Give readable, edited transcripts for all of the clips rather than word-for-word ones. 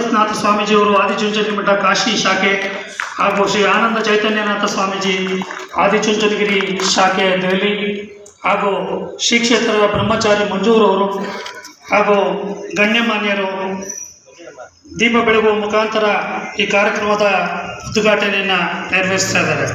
ಕೇಶವನಾಥ ಸ್ವಾಮೀಜಿಯವರು ಆದಿಚುಂಚನಗಿರಿ ಮಠ ಕಾಶಿ ಶಾಖೆ ಹಾಗೂ ಶ್ರೀ ಆನಂದ ಚೈತನ್ಯನಾಥ ಸ್ವಾಮೀಜಿ ಆದಿಚುಂಚನಗಿರಿ ಶಾಖೆ ದೆಹಲಿ ಹಾಗೂ ಶ್ರೀ ಕ್ಷೇತ್ರದ ಬ್ರಹ್ಮಚಾರಿ ಮಂಜೂರವರು ಹಾಗೂ ಗಣ್ಯಮಾನ್ಯರು ದೀಪ ಬೆಳಗುವ ಮುಖಾಂತರ ಈ ಕಾರ್ಯಕ್ರಮದ ಉದ್ಘಾಟನೆಯನ್ನು ನೆರವೇರಿಸ್ತಾ ಇದ್ದಾರೆ.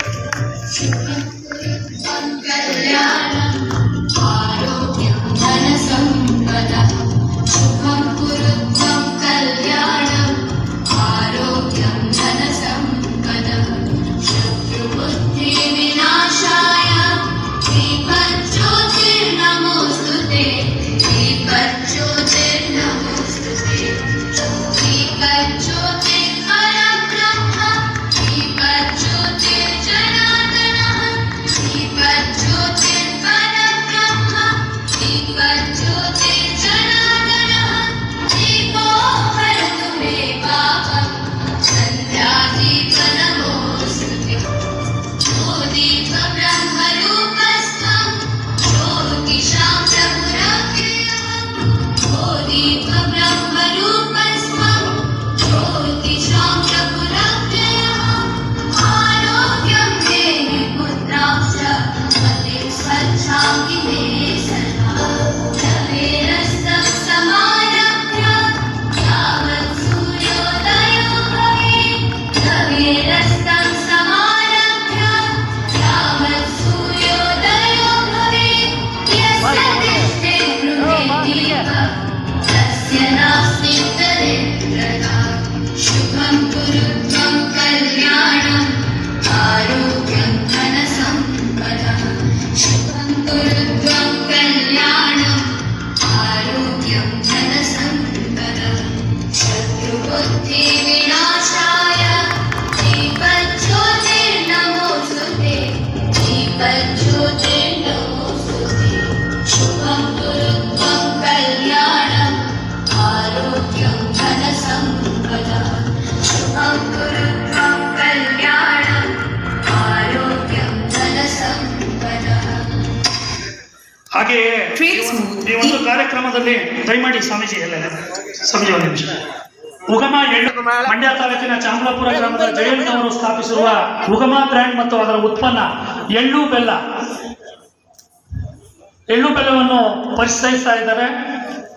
ಹಾಗೆಯೇ ಈ ಒಂದು ಕಾರ್ಯಕ್ರಮದಲ್ಲಿ ದಯಮಾಡಿ ಸ್ವಾಮೀಜಿ ಒಂದು ನಿಮಿಷ. ಉಗಮ ಎಳ್ಳು ಮಂಡ್ಯ ತಾಲೂಕಿನ ಚಾಮಲಾಪುರ ಗ್ರಾಮದ ಜಯಂತ್ ಅವರು ಸ್ಥಾಪಿಸಿರುವ ಉಗಮ ಬ್ರ್ಯಾಂಡ್ ಮತ್ತು ಅದರ ಉತ್ಪನ್ನ ಎಳ್ಳು ಬೆಲ್ಲವನ್ನು ಪರಿಚಯಿಸ್ತಾ ಇದ್ದಾರೆ.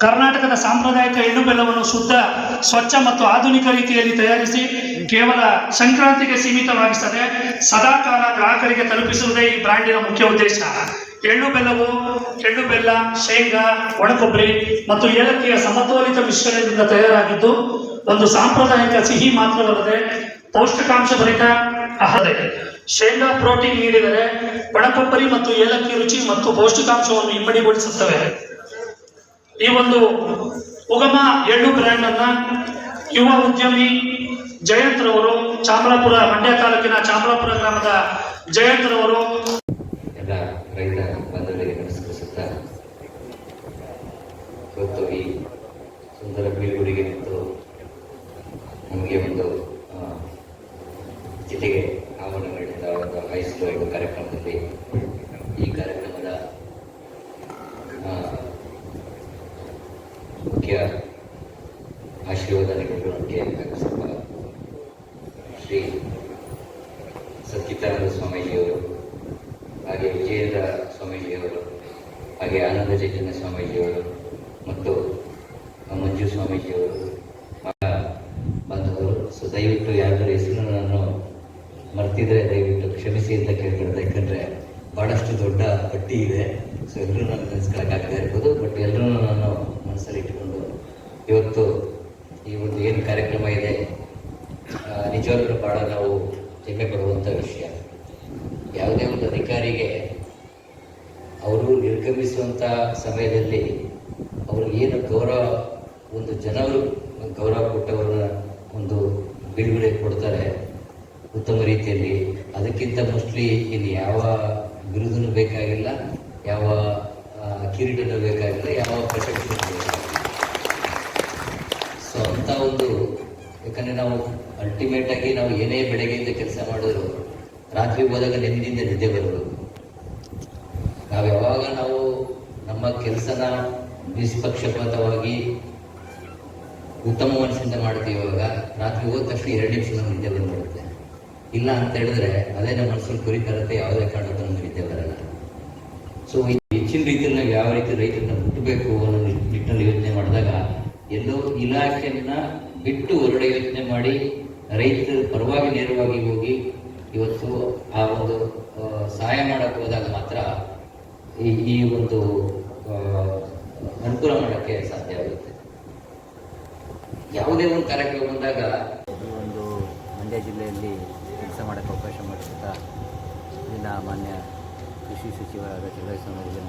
ಕರ್ನಾಟಕದ ಸಾಂಪ್ರದಾಯಿಕ ಎಳ್ಳು ಬೆಲ್ಲವನ್ನು ಶುದ್ಧ, ಸ್ವಚ್ಛ ಮತ್ತು ಆಧುನಿಕ ರೀತಿಯಲ್ಲಿ ತಯಾರಿಸಿ ಕೇವಲ ಸಂಕ್ರಾಂತಿಗೆ ಸೀಮಿತವಾಗಿಸದೆ ಸದಾಕಾಲ ಗ್ರಾಹಕರಿಗೆ ತಲುಪಿಸುವುದೇ ಈ ಬ್ರ್ಯಾಂಡಿನ ಮುಖ್ಯ ಉದ್ದೇಶ. ಎಳ್ಳು ಬೆಲ್ಲ, ಶೇಂಗಾ, ಒಣಕೊಬ್ಬರಿ ಮತ್ತು ಏಲಕ್ಕಿಯ ಸಮತೋಲಿತ ಮಿಶ್ರಣದಿಂದ ತಯಾರಾಗಿದ್ದು ಒಂದು ಸಾಂಪ್ರದಾಯಿಕ ಸಿಹಿ ಮಾತ್ರವಲ್ಲದೆ ಪೌಷ್ಟಿಕಾಂಶ ಭರಿತ ಆಹಾರ. ಶೇಂಗಾ ಪ್ರೋಟೀನ್ ನೀಡಿದರೆ ಒಣಕೊಬ್ಬರಿ ಮತ್ತು ಏಲಕ್ಕಿ ರುಚಿ ಮತ್ತು ಪೌಷ್ಟಿಕಾಂಶವನ್ನು ಇಮ್ಮಡಿಗೊಳಿಸುತ್ತವೆ. ಈ ಒಂದು ಉಗಮ ಎಳ್ಳು ಬ್ರ್ಯಾಂಡ್ ಅನ್ನ ಯುವ ಉದ್ಯಮಿ ಜಯಂತ್ ರವರು ಮಂಡ್ಯ ತಾಲೂಕಿನ ಚಾಮಲಾಪುರ ಗ್ರಾಮದ ಜಯಂತ್ ರವರು ಎಲ್ಲ ರೈತ ಬಂಧುಗಳಿಗೆ ನಮಸ್ಕರಿಸುತ್ತಾ ಇವತ್ತು ಈ ಸುಂದರ ಬೀಳ್ಗುಡಿಗೆ ಮತ್ತು ನಮಗೆ ಒಂದು ಜಿಲ್ಲೆಗೆ ಆಹ್ವಾನ ನೀಡಿದ ಒಂದು ಹೈಸ್ಕೂಲ್ ಒಂದು ಕಾರ್ಯಕ್ರಮದಲ್ಲಿ ಈ ಕಾರ್ಯಕ್ರಮದ ಮುಖ್ಯ ಆಶೀರ್ವಾದ ನೀಡಲು ನಮಗೆ ಶ್ರೀ ಸಚ್ಚಿದಾನಂದ ಸ್ವಾಮೀಜಿಯವರು, ಹಾಗೆ ವಿಜಯೇಂದ್ರ ಸ್ವಾಮೀಜಿಯವರು, ಹಾಗೆ ಆನಂದ ಚೈತನ್ಯ ಸ್ವಾಮೀಜಿಯವರು ಮತ್ತು ಮಂಜು ಸ್ವಾಮೀಜಿಯವರು ಬಂದವರು. ಸೊ ದಯವಿಟ್ಟು ಯಾರಾದರೂ ಹೆಸರು ನಾನು ಮರ್ತಿದ್ರೆ ದಯವಿಟ್ಟು ಕ್ಷಮಿಸಿ ಅಂತ ಕೇಳ್ಕೊಳ್ತಾ, ಯಾಕಂದರೆ ಭಾಳಷ್ಟು ದೊಡ್ಡ ಪಟ್ಟಿ ಇದೆ. ಸೊ ಎಲ್ಲರೂ ನಾನು ನೆನೆಸ್ಕೊಳ್ಳೋಕ್ಕಾಗದೇ ಇರ್ಬೋದು, ಬಟ್ ಎಲ್ಲರೂ ನಾನು ಮನಸ್ಸಲ್ಲಿ ಇಟ್ಟುಕೊಂಡು ಇವತ್ತು ಈ ಒಂದು ಏನು ಕಾರ್ಯಕ್ರಮ ಇದೆ ನಿಜವಾಗ್ಲೂ ಭಾಳ ನಾವು ಹೆಮ್ಮೆ ಪಡುವಂಥ ವಿಷಯ. ಯಾವುದೇ ಒಂದು ಅಧಿಕಾರಿಗೆ ಅವರು ನಿರ್ಗಮಿಸುವಂಥ ಸಮಯದಲ್ಲಿ ಅವರು ಏನು ಒಂದು ಜನರು ಗೌರವ ಕೊಟ್ಟವರನ್ನ ಒಂದು ಬಿಡುಗಡೆ ಕೊಡ್ತಾರೆ ಉತ್ತಮ ರೀತಿಯಲ್ಲಿ. ಅದಕ್ಕಿಂತ ಮೋಸ್ಟ್ಲಿ ಇನ್ನು ಯಾವ ಬಿರುದೂ ಬೇಕಾಗಿಲ್ಲ, ಯಾವ ಕಿರೀಟನೂ ಬೇಕಾಗಿಲ್ಲ, ಯಾವ ಪ್ರಶಸ್ತಿ ಬೇಕಾಗಿಲ್ಲ. ಸೊ ಅಂಥ ಒಂದು, ಯಾಕಂದರೆ ನಾವು ಅಲ್ಟಿಮೇಟಾಗಿ ನಾವು ಏನೇ ಬೆಳಗ್ಗೆಯಿಂದ ಕೆಲಸ ಮಾಡಿದ್ರು ರಾತ್ರಿ ಹೋದಾಗ ನೆಮ್ಮದಿಯಿಂದ ನಿದ್ದೆ ಬರೋದು. ನಾವು ಯಾವಾಗ ನಾವು ನಮ್ಮ ಕೆಲಸನ ನಿಷ್ಪಕ್ಷಪಾತವಾಗಿ ಉತ್ತಮ ಮನಸ್ಸಿಂದ ಮಾಡ್ತೀವಿ. ಇವಾಗ ರಾತ್ರಿ ಹೋದ ತಕ್ಷಣ 2 ನಿಮಿಷ ನಮ್ಗೆ ನಿದ್ದೆ ಬಂದ್ಬಿಡುತ್ತೆ. ಇಲ್ಲ ಅಂತ ಹೇಳಿದ್ರೆ ಅದೇ ನಮ್ಮ ಮನಸ್ಸಿನ ಕುರಿತಾರತೆ ಯಾವುದೇ ಕಾರಣಕ್ಕೂ ನಮ್ಗೆ ನಿದ್ದೆ ಬರಲ್ಲ. ಸೊ ಹೆಚ್ಚಿನ ರೀತಿಯಲ್ಲಿ ನಾವು ಯಾವ ರೀತಿ ರೈತರನ್ನ ಮುಟ್ಟಬೇಕು ಅನ್ನೋ ನಿಟ್ಟಿನಲ್ಲಿ ಯೋಚನೆ ಮಾಡಿದಾಗ ಎಲ್ಲೋ ಇಲಾಖೆಯನ್ನ ಬಿಟ್ಟು ಹೊರಗಡೆ ಯೋಚನೆ ಮಾಡಿ ರೈತರ ಪರವಾಗಿ ನೇರವಾಗಿ ಹೋಗಿ ಇವತ್ತು ಆ ಒಂದು ಸಹಾಯ ಮಾಡಕ್ಕೆ ಹೋದಾಗ ಮಾತ್ರ ಈ ಒಂದು ಅನುಕೂಲ ಮಾಡೋಕ್ಕೆ ಸಾಧ್ಯ ಆಗುತ್ತೆ. ಯಾವುದೇ ಒಂದು ಕಾರ್ಯಕ್ರಮ ಬಂದಾಗ ಈ ಒಂದು ಮಂಡ್ಯ ಜಿಲ್ಲೆಯಲ್ಲಿ ಕೆಲಸ ಮಾಡೋಕ್ಕೆ ಅವಕಾಶ ಮಾಡಿಸಿದ ಇಲ್ಲಿನ ಮಾನ್ಯ ಕೃಷಿ ಸಚಿವರಾದ ಚಂದ್ರಶೇಖರ್ ಅವರಿಗೆ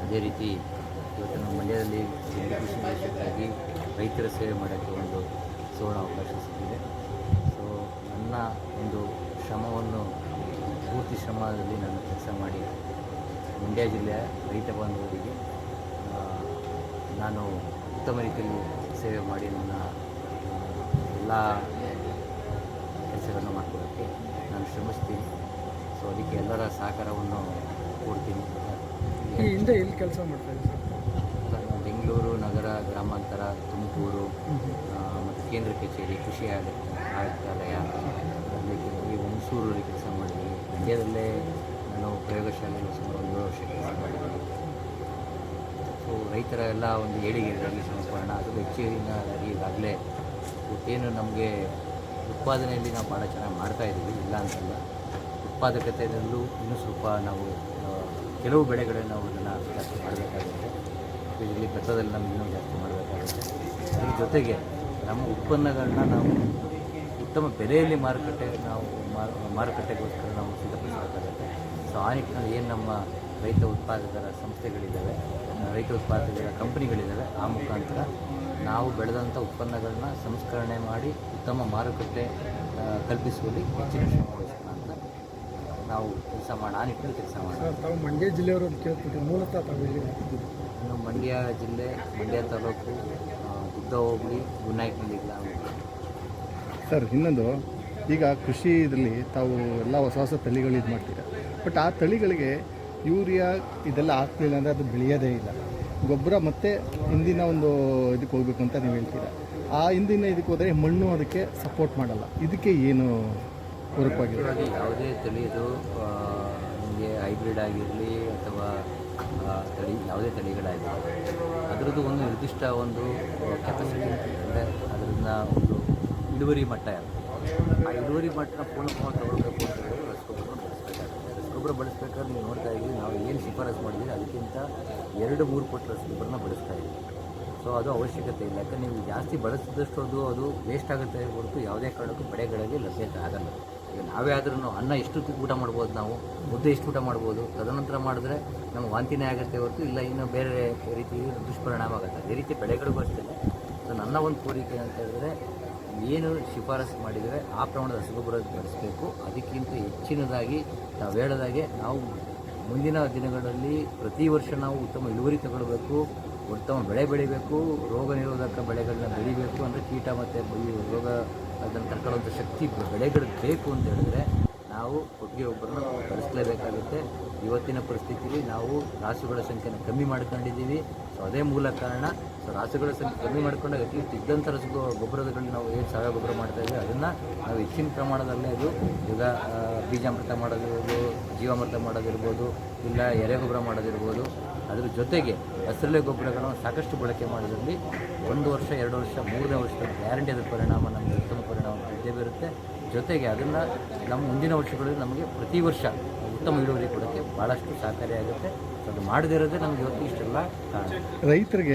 ಅದೇ ರೀತಿ ಇವತ್ತು ನಮ್ಮ ಮಂಡ್ಯದಲ್ಲಿ ಕೃಷಿ ದೇಶಕ್ಕಾಗಿ ರೈತರ ಸೇವೆ ಮಾಡೋಕ್ಕೆ ಒಂದು ಸುವರ್ಣ ಅವಕಾಶ ಸಿಕ್ಕಿದೆ. ಸೊ ನನ್ನ ಒಂದು ಶ್ರಮವನ್ನು ಪೂರ್ತಿ ಶ್ರಮದಲ್ಲಿ ನಾನು ಕೆಲಸ ಮಾಡಿ ಮಂಡ್ಯ ಜಿಲ್ಲೆಯ ರೈತ ಬಾಂಧವರಿಗೆ ನಾನು ಉತ್ತಮ ರೀತಿಯಲ್ಲಿ ಸೇವೆ ಮಾಡಿ ನನ್ನ ಎಲ್ಲ ಕೆಲಸಗಳನ್ನು ಮಾಡ್ಕೊಳ್ಳೋಕ್ಕೆ ನಾನು ಶ್ರಮಿಸ್ತೀನಿ. ಸೊ ಅದಕ್ಕೆ ಎಲ್ಲರ ಸಹಕಾರವನ್ನು ಕೊಡ್ತೀನಿ. ಹಿಂದೆ ಎಲ್ಲಿ ಕೆಲಸ ಮಾಡ್ತಾ ಇದ್ದೀವಿ ಸರ್? ಬೆಂಗಳೂರು ನಗರ, ಗ್ರಾಮಾಂತರ, ತುಮಕೂರು ಮತ್ತು ಕೇಂದ್ರ ಕಚೇರಿ, ಕೃಷಿ ಆಯುಕ್ತಾಲಯ, ಈ ಹುಣಸೂರಲ್ಲಿ ಕೆಲಸ ಮಾಡಿದ್ದೀನಿ. ಮಂಡ್ಯದಲ್ಲೇ ನಾನು ಪ್ರಯೋಗಶಾಲೆಯಲ್ಲಿ ಸುಮಾರು 1 ವರ್ಷ ಕೆಲಸ ಮಾಡಿದ್ದೀನಿ. ಸೊ ರೈತರ ಎಲ್ಲ ಒಂದು ಏಳಿಗೆಗಾಗಿ ಶ್ರಮಪಡೋಣ. ಅದು ಹೆಚ್ಚಿನದಾಗಿ ಈಗಾಗಲೇ ಇವತ್ತೇನು ನಮಗೆ ಉತ್ಪಾದನೆಯಲ್ಲಿ ನಾವು ಭಾಳ ಚೆನ್ನಾಗಿ ಮಾಡ್ತಾಯಿದ್ದೀವಿ, ಇಲ್ಲ ಅಂತಲ್ಲ. ಉತ್ಪಾದಕತೆಯಲ್ಲೂ ಇನ್ನೂ ಸ್ವಲ್ಪ ನಾವು ಕೆಲವು ಬೆಳೆಗಳನ್ನು ನಾವು ಅದನ್ನು ಜಾಸ್ತಿ ಮಾಡಬೇಕಾಗುತ್ತೆ. ಇದರಲ್ಲಿ ಭತ್ತದಲ್ಲಿ ನಾವು ಇನ್ನೂ ಜಾಸ್ತಿ ಮಾಡಬೇಕಾಗುತ್ತೆ. ಅದ್ರ ಜೊತೆಗೆ ನಮ್ಮ ಉತ್ಪನ್ನಗಳನ್ನ ನಾವು ಉತ್ತಮ ಬೆಲೆಯಲ್ಲಿ ಮಾರುಕಟ್ಟೆಗೋಸ್ಕರ ನಾವು ಸಿದ್ಧಪಡಿಸಬೇಕಾಗುತ್ತೆ. ಸೊ ಆ ನಿಟ್ಟಿನಲ್ಲಿ ಏನು ನಮ್ಮ ರೈತ ಉತ್ಪಾದಕರ ಸಂಸ್ಥೆಗಳಿದ್ದಾವೆ, ರೈತ ಉತ್ಪಾದಕರ ಕಂಪನಿಗಳಿದ್ದಾವೆ, ಆ ಮುಖಾಂತರ ನಾವು ಬೆಳೆದಂಥ ಉತ್ಪನ್ನಗಳನ್ನ ಸಂಸ್ಕರಣೆ ಮಾಡಿ ಉತ್ತಮ ಮಾರುಕಟ್ಟೆ ಕಲ್ಪಿಸುವಲ್ಲಿ ಹೆಚ್ಚಿನ ಶ್ರಮ ವಹಿಸೋಣ ಅಂತ ನಾವು ಕೆಲಸ ಮಾಡೋಣ. ಆ ನಿಟ್ಟಿನಲ್ಲಿ ಕೆಲಸ ಮಾಡೋಣ. ಸರ್, ತಾವು ಮಂಡ್ಯ ಜಿಲ್ಲೆಯವರು ಅಂತ ಕೇಳ್ಬಿಟ್ಟು ಮೂಲತಃ ತಾವು ಎಲ್ಲಿ ಹಾಕಿದ್ದೀವಿ? ಇನ್ನು ಮಂಡ್ಯ ಜಿಲ್ಲೆ, ಮಂಡ್ಯ ತಾಲೂಕು, ಗುದ್ದ ಹೋಬಳಿ, ಗುನ್ನಾಯ್ಕನಹಳ್ಳಿ ಗ್ರಾಮ. ಸರ್, ಇನ್ನೊಂದು, ಈಗ ಕೃಷಿ ಇದರಲ್ಲಿ ತಾವು ಎಲ್ಲ ಹೊಸ ಹೊಸ ತಳಿಗಳು ಇದು ಮಾಡ್ತೀರಾ. ಬಟ್ ಆ ತಳಿಗಳಿಗೆ ಯೂರಿಯಾ ಇದೆಲ್ಲ ಹಾಕ್ಲಿಲ್ಲ ಅಂದರೆ ಅದು ಬೆಳೆಯೋದೇ ಇಲ್ಲ. ಗೊಬ್ಬರ ಮತ್ತು ಹಿಂದಿನ ಒಂದು ಇದಕ್ಕೆ ಹೋಗ್ಬೇಕು ಅಂತ ನೀವು ಹೇಳ್ತೀರಾ. ಆ ಹಿಂದಿನ ಇದಕ್ಕೆ ಹೋದರೆ ಮಣ್ಣು ಅದಕ್ಕೆ ಸಪೋರ್ಟ್ ಮಾಡಲ್ಲ. ಇದಕ್ಕೆ ಏನು ಪೂರಕವಾಗಿದೆ? ಯಾವುದೇ ತಳಿದು ನಿಮಗೆ ಹೈಬ್ರಿಡ್ ಆಗಿರಲಿ ಅಥವಾ ತಳಿ ಯಾವುದೇ ತಳಿಗಳಾಗಿರಲಿ, ಅದರದ್ದು ಒಂದು ನಿರ್ದಿಷ್ಟ ಒಂದು ಕೆಪಾಸಿಟಿ ಅಂದರೆ ಅದರಿಂದ ಒಂದು ಇಳುವರಿ ಮಟ್ಟ ಇರುತ್ತೆ. ಆ ಇಳುವರಿ ಮಟ್ಟನ ಪೂರ್ಣವಾಗಿ ತಗೊಳ್ಬೇಕು ಅಂತ ಹೇಳಿದ್ರೆ ರಸಗೊಬ್ಬರ ಬಳಸಬೇಕಾಗುತ್ತೆ. ರಸಗೊಬ್ಬರ ಬಳಸಬೇಕಾದ್ರೆ ನೀವು ನೋಡ್ತಾ ಇದ್ದೀವಿ, ನಾವು ಏನು ಶಿಫಾರಸು ಮಾಡಿದ್ದೀವಿ ಅದಕ್ಕಿಂತ 2-3 ಪಟ್ಟು ರಸಗೊಬ್ಬರನ ಬಳಸ್ತಾ ಇದ್ದೀವಿ. ಸೊ ಅದು ಅವಶ್ಯಕತೆ ಇಲ್ಲ. ಯಾಕಂದರೆ ನೀವು ಜಾಸ್ತಿ ಬಳಸಿದಷ್ಟು ಅದು ವೇಸ್ಟ್ ಆಗುತ್ತೆ ಹೊರತು ಯಾವುದೇ ಕಾರಣಕ್ಕೂ ಬೆಳೆಗಳಿಗೆ ಲಭ್ಯತೆ ಆಗಲ್ಲ. ಈಗ ನಾವೇ ಆದ್ರೂ ಅನ್ನ ಎಷ್ಟು ಊಟ ಮಾಡ್ಬೋದು, ನಾವು ಮುದ್ದೆ ಎಷ್ಟು ಊಟ ಮಾಡ್ಬೋದು, ತದನಂತರ ಮಾಡಿದ್ರೆ ನಮ್ಗೆ ವಾಂತಿನೇ ಆಗುತ್ತೆ ಹೊರತು ಇಲ್ಲ ಇನ್ನೂ ಬೇರೆ ರೀತಿ ದುಷ್ಪರಿಣಾಮ ಆಗುತ್ತೆ. ಅದೇ ರೀತಿ ಬೆಳೆಗಳಿಗೂ ಅಷ್ಟೇ. ಸೊ ನನ್ನ ಒಂದು ಕೋರಿಕೆ ಅಂತ ಹೇಳಿದ್ರೆ, ಏನು ಶಿಫಾರಸು ಮಾಡಿದರೆ ಆ ಪ್ರಮಾಣದ ರಸಗೊಬ್ಬರ ಬಳಸಬೇಕು. ಅದಕ್ಕಿಂತ ಹೆಚ್ಚಿನದಾಗಿ ನಾವು ಹೇಳೋದಾಗೆ ನಾವು ಮುಂದಿನ ದಿನಗಳಲ್ಲಿ ಪ್ರತಿ ವರ್ಷ ನಾವು ಉತ್ತಮ ಇಳುವರಿ ತಗೊಳ್ಬೇಕು, ಉತ್ತಮ ಬೆಳೆ ಬೆಳಿಬೇಕು, ರೋಗ ನಿರೋಧಕ ಬೆಳೆಗಳನ್ನ ಬೆಳಿಬೇಕು. ಅಂದರೆ ಕೀಟ ಮತ್ತು ಈ ರೋಗ ಅದನ್ನು ತಡ್ಕೊಳ್ಳುವಂಥ ಶಕ್ತಿ ಬೆಳೆಗಳಿಗೆ ಬೇಕು ಅಂತ ಹೇಳಿದ್ರೆ ನಾವು ಕೊಟ್ಟಿಗೆ ಗೊಬ್ಬರನ ಬಳಸಲೇಬೇಕಾಗುತ್ತೆ. ಇವತ್ತಿನ ಪರಿಸ್ಥಿತಿಯಲ್ಲಿ ನಾವು ರಾಸುಗಳ ಸಂಖ್ಯೆನ ಕಮ್ಮಿ ಮಾಡ್ಕೊಂಡಿದ್ದೀವಿ. ಸೊ ಅದೇ ಮೂಲ ಕಾರಣ. ಸೊ ರಾಸುಗಳ ಸಂಖ್ಯೆ ಕಮ್ಮಿ ಮಾಡ್ಕೊಂಡಾಗ ಅಟ್ಲೀಸ್ಟ್ ಇದ್ದಂಥ ಗೊಬ್ಬರದಲ್ಲಿ ನಾವು ಏನು ಸಾವಯವ ಗೊಬ್ಬರ ಮಾಡ್ತಾಯಿದ್ವಿ ಅದನ್ನು ನಾವು ಹೆಚ್ಚಿನ ಪ್ರಮಾಣದಲ್ಲೇ ಅದು ಈಗ ಬೀಜಾಮೃತ ಮಾಡೋದಿರ್ಬೋದು, ಜೀವಾಮೃತ ಮಾಡೋದಿರ್ಬೋದು, ಇಲ್ಲ ಎರೆಗೊಬ್ಬರ ಮಾಡೋದಿರ್ಬೋದು. ಅದ್ರ ಜೊತೆಗೆ ಹಸಿರೆಲೆ ಗೊಬ್ಬರಗಳನ್ನು ಸಾಕಷ್ಟು ಬಳಕೆ ಮಾಡೋದ್ರಲ್ಲಿ 1 ವರ್ಷ, 2 ವರ್ಷ, 3ನೇ ವರ್ಷದ ಗ್ಯಾರಂಟಿ ಅದರ ಪರಿಣಾಮ ನಮಗೆ ಉತ್ತಮ ಪರಿಣಾಮ ಇದ್ದೇ ಬರುತ್ತೆ. ಜೊತೆಗೆ ಅದನ್ನು ನಮ್ಮ ಮುಂದಿನ ವರ್ಷಗಳಲ್ಲಿ ನಮಗೆ ಪ್ರತಿ ವರ್ಷ ಉತ್ತಮ ಇಳುವರಿ ಕೊಡೋಕ್ಕೆ ಭಾಳಷ್ಟು ಸಹಕಾರಿಯಾಗುತ್ತೆ. ಸೊ ಅದು ಮಾಡದಿರೋದೇ ನಮ್ಗೆ ಇವತ್ತು ಇಷ್ಟೆಲ್ಲ ಕಾರಣ. ರೈತರಿಗೆ